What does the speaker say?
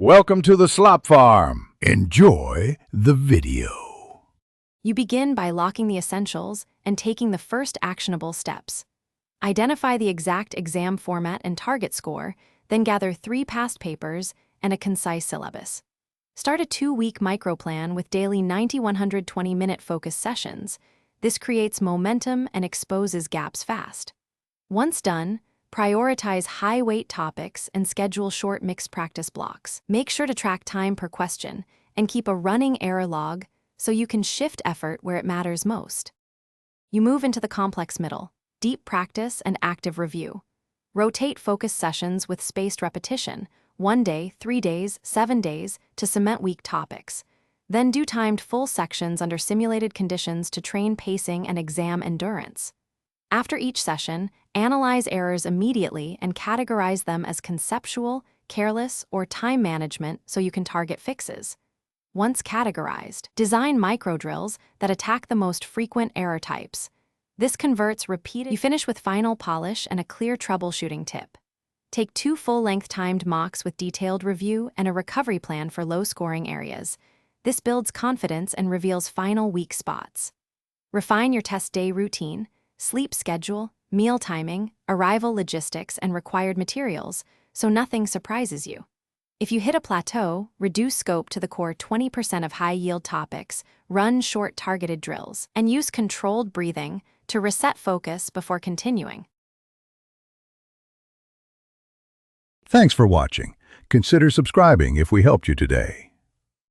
Welcome to the Slop Farm. Enjoy the video. You begin by locking the essentials and taking the first actionable steps. Identify the exact exam format and target score, then gather 3 past papers and a concise syllabus. Start a 2-week microplan with daily 90-120-minute focus sessions. This creates momentum and exposes gaps fast. Once done, prioritize high-weight topics and schedule short mixed practice blocks. Make sure to track time per question and keep a running error log so you can shift effort where it matters most. You move into the complex middle, deep practice and active review. Rotate focus sessions with spaced repetition, 1 day, 3 days, 7 days, to cement weak topics. Then do timed full sections under simulated conditions to train pacing and exam endurance. After each session, analyze errors immediately and categorize them as conceptual, careless, or time management so you can target fixes. Once categorized, design microdrills that attack the most frequent error types. This converts repeated. You finish with final polish and a clear troubleshooting tip. Take 2 full-length timed mocks with detailed review and a recovery plan for low-scoring areas. This builds confidence and reveals final weak spots. Refine your test day routine, sleep schedule, meal timing, arrival logistics, and required materials, so nothing surprises you. If you hit a plateau, reduce scope to the core 20% of high-yield topics, run short targeted drills, and use controlled breathing to reset focus before continuing. Thanks for watching. Consider subscribing if we helped you today.